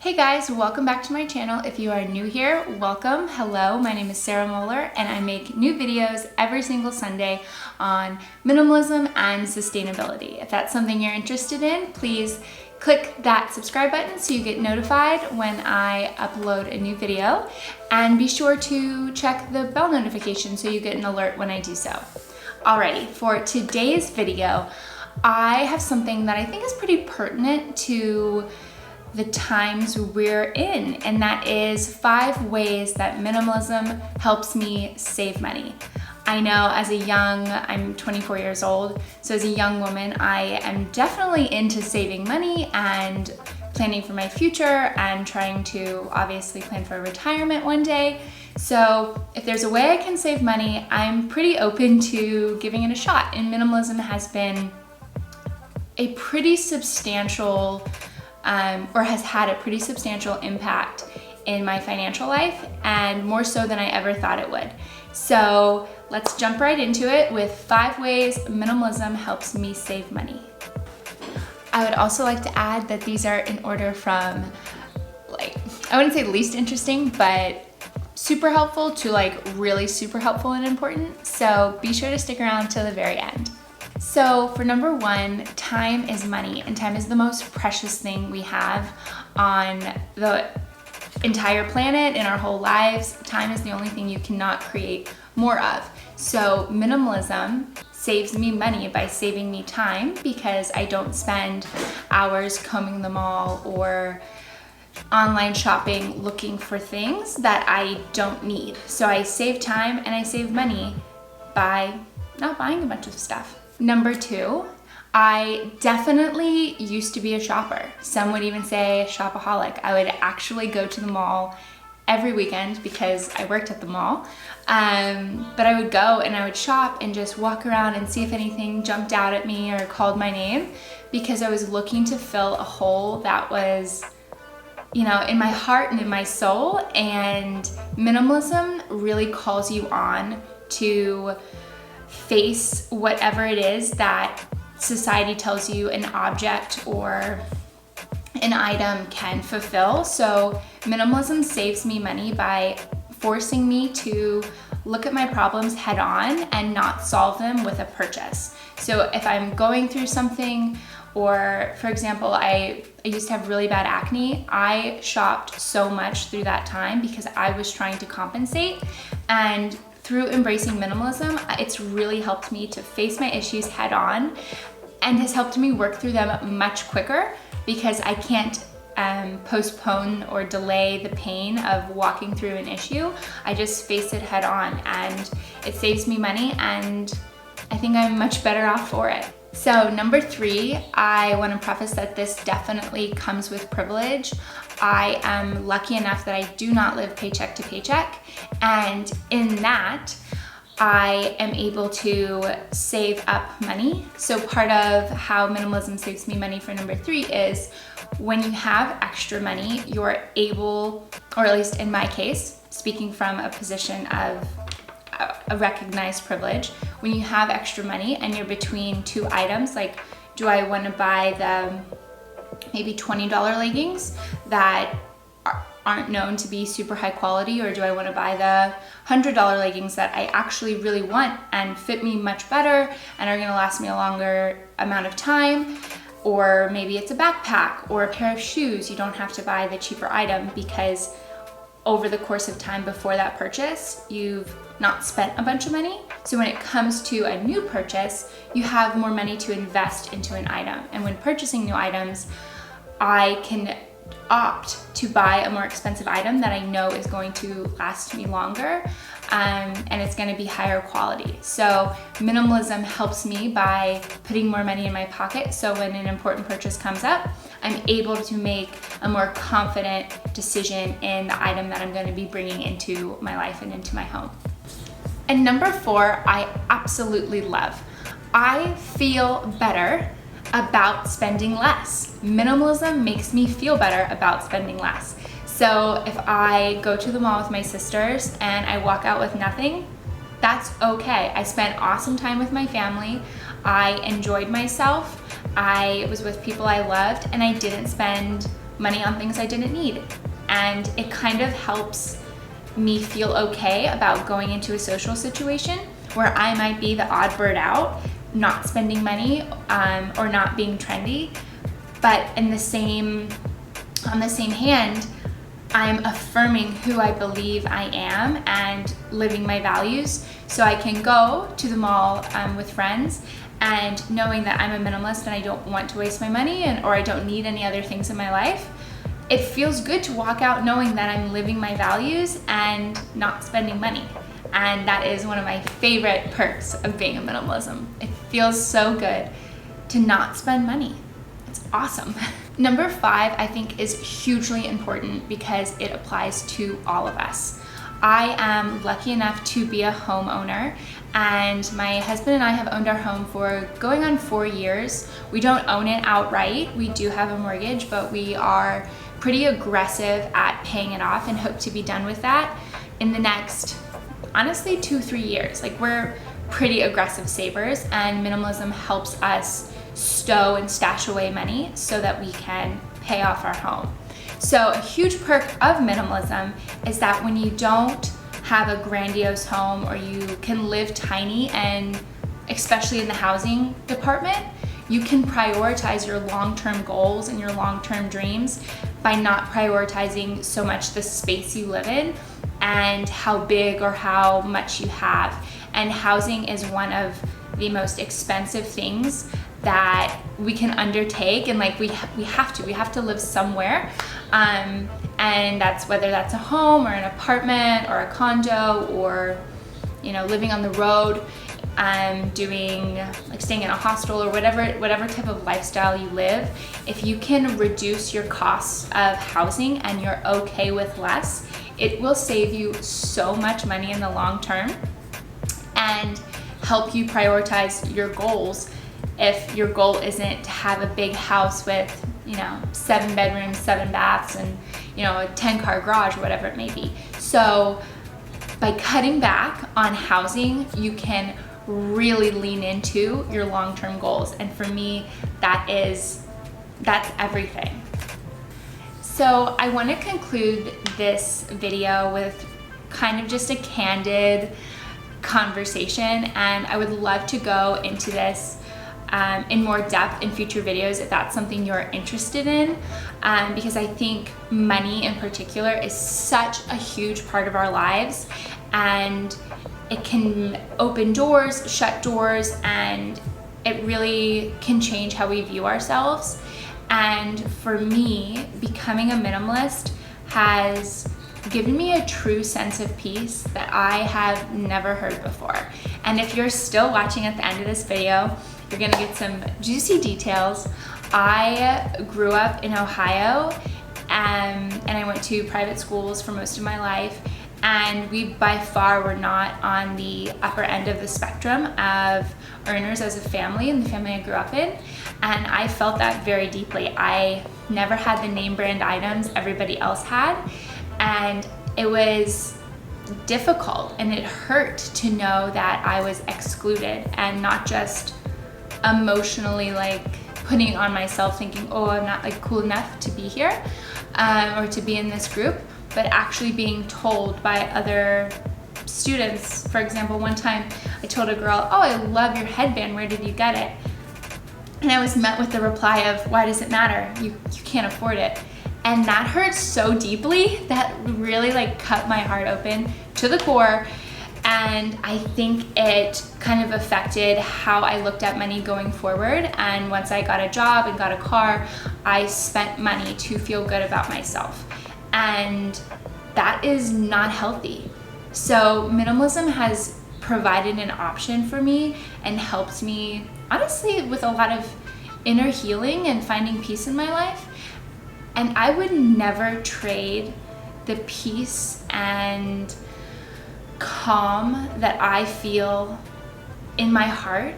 Hey guys, welcome back to my channel. If you are new here, welcome. Hello, my name is Sarah Moeller and I make new videos every single Sunday on minimalism and sustainability. If that's something you're interested in, please click that subscribe button so you get notified when I upload a new video, and be sure to check the bell notification so you get an alert when I do so. Alrighty, for today's video, I have something that I think is pretty pertinent to the times we're in, and that is 5 ways that minimalism helps me save money. I know I'm 24 years old, so as a young woman, I am definitely into saving money and planning for my future and trying to obviously plan for retirement one day. So if there's a way I can save money, I'm pretty open to giving it a shot. And minimalism has been a pretty substantial or has had a pretty substantial impact in my financial life, and more so than I ever thought it would. So let's jump right into it with 5 ways minimalism helps me save money. I would also like to add that these are in order from, I wouldn't say least interesting, but super helpful to really super helpful and important. So be sure to stick around till the very end. So for number 1, time is money, and time is the most precious thing we have on the entire planet, in our whole lives. Time is the only thing you cannot create more of. So minimalism saves me money by saving me time, because I don't spend hours combing the mall or online shopping looking for things that I don't need. So I save time and I save money by not buying a bunch of stuff. Number 2, I definitely used to be a shopper. Some would even say a shopaholic. I would actually go to the mall every weekend because I worked at the mall. But I would go and I would shop and just walk around and see if anything jumped out at me or called my name, because I was looking to fill a hole that was, in my heart and in my soul. And minimalism really calls you on to face whatever it is that society tells you an object or an item can fulfill. So minimalism saves me money by forcing me to look at my problems head on and not solve them with a purchase. So if I'm going through something, or for example, I used to have really bad acne, I shopped so much through that time because I was trying to compensate. And through embracing minimalism, it's really helped me to face my issues head on, and has helped me work through them much quicker, because I can't postpone or delay the pain of walking through an issue. I just face it head on, and it saves me money, and I think I'm much better off for it. So number 3, I want to preface that this definitely comes with privilege. I am lucky enough that I do not live paycheck to paycheck, and in that, I am able to save up money. So part of how minimalism saves me money for number 3 is when you have extra money, you're able, or at least in my case, speaking from a position of a recognized privilege, when you have extra money and you're between 2 items, like, do I want to buy the maybe $20 leggings that aren't known to be super high quality, or do I want to buy the $100 leggings that I actually really want and fit me much better and are going to last me a longer amount of time? Or maybe it's a backpack or a pair of shoes. You don't have to buy the cheaper item, because over the course of time before that purchase, you've not spent a bunch of money. So when it comes to a new purchase, you have more money to invest into an item. And when purchasing new items, I can opt to buy a more expensive item that I know is going to last me longer, and it's going to be higher quality. So minimalism helps me by putting more money in my pocket, so when an important purchase comes up, I'm able to make a more confident decision in the item that I'm going to be bringing into my life and into my home. And number 4, I absolutely love. I feel better about spending less. Minimalism makes me feel better about spending less. So if I go to the mall with my sisters and I walk out with nothing, that's okay. I spent awesome time with my family. I enjoyed myself. I was with people I loved, and I didn't spend money on things I didn't need. And it kind of helps me feel okay about going into a social situation where I might be the odd bird out, not spending money or not being trendy. But on the same hand, I'm affirming who I believe I am and living my values, so I can go to the mall with friends and knowing that I'm a minimalist and I don't want to waste my money or I don't need any other things in my life. It feels good to walk out knowing that I'm living my values and not spending money. And that is one of my favorite perks of being a minimalism. It feels so good to not spend money. It's awesome. Number 5, I think, is hugely important because it applies to all of us. I am lucky enough to be a homeowner, and my husband and I have owned our home for going on 4 years. We don't own it outright. We do have a mortgage, but we are pretty aggressive at paying it off and hope to be done with that in the next, honestly, 2-3 years. Like, we're pretty aggressive savers, and minimalism helps us stow and stash away money so that we can pay off our home. So a huge perk of minimalism is that when you don't have a grandiose home, or you can live tiny, and especially in the housing department, you can prioritize your long-term goals and your long-term dreams by not prioritizing so much the space you live in and how big or how much you have. And housing is one of the most expensive things that we can undertake, and like we have to live somewhere, and that's whether that's a home or an apartment or a condo, or living on the road, doing like staying in a hostel, or whatever type of lifestyle you live. If you can reduce your costs of housing and you're okay with less, it will save you so much money in the long term and help you prioritize your goals. If your goal isn't to have a big house with 7 bedrooms, 7 baths, and a 10-car garage, or whatever it may be. So by cutting back on housing, you can really lean into your long-term goals. And for me, that's everything. So I want to conclude this video with kind of just a candid conversation, and I would love to go into this in more depth in future videos if that's something you're interested in, because I think money in particular is such a huge part of our lives, and it can open doors, shut doors, and it really can change how we view ourselves. And for me, becoming a minimalist has given me a true sense of peace that I have never heard before. And if you're still watching at the end of this video, you're gonna get some juicy details. I grew up in Ohio, and I went to private schools for most of my life, and we by far were not on the upper end of the spectrum of earners as a family in the family I grew up in, and I felt that very deeply. I never had the name brand items everybody else had, and it was difficult, and it hurt to know that I was excluded, and not just emotionally like putting it on myself thinking, oh, I'm not like cool enough to be here or to be in this group, but actually being told by other students. For example, one time I told a girl, oh, I love your headband, where did you get it? And I was met with the reply of, why does it matter? You can't afford it. And that hurt so deeply, that really like cut my heart open to the core. And I think it kind of affected how I looked at money going forward. And once I got a job and got a car, I spent money to feel good about myself. And that is not healthy. So minimalism has provided an option for me and helped me, honestly, with a lot of inner healing and finding peace in my life. And I would never trade the peace and calm that I feel in my heart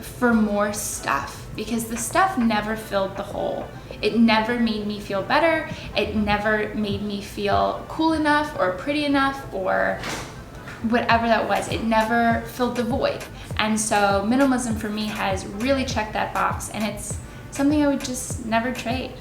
for more stuff, because the stuff never filled the hole. It never made me feel better. It never made me feel cool enough or pretty enough or whatever that was. It never filled the void. And so minimalism for me has really checked that box, and it's something I would just never trade.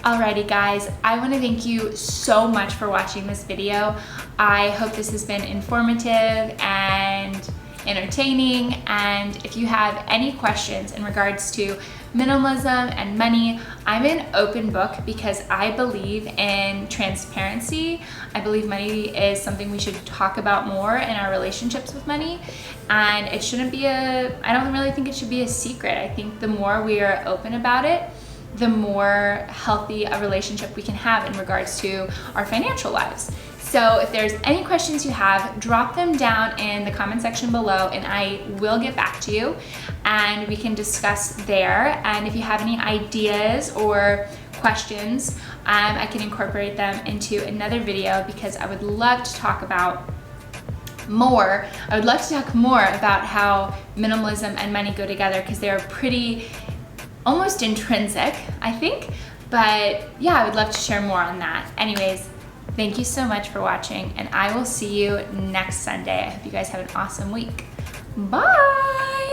Alrighty guys, I want to thank you so much for watching this video. I hope this has been informative and entertaining, and if you have any questions in regards to minimalism and money, I'm an open book because I believe in transparency. I believe money is something we should talk about more in our relationships with money, and it shouldn't be I don't really think it should be a secret. I think the more we are open about it, the more healthy a relationship we can have in regards to our financial lives. So if there's any questions you have, drop them down in the comment section below and I will get back to you and we can discuss there. And if you have any ideas or questions, I can incorporate them into another video because I would love to talk about more. I would love to talk more about how minimalism and money go together because they're pretty almost intrinsic, I think. But yeah, I would love to share more on that. Anyways, thank you so much for watching, and I will see you next Sunday. I hope you guys have an awesome week. Bye!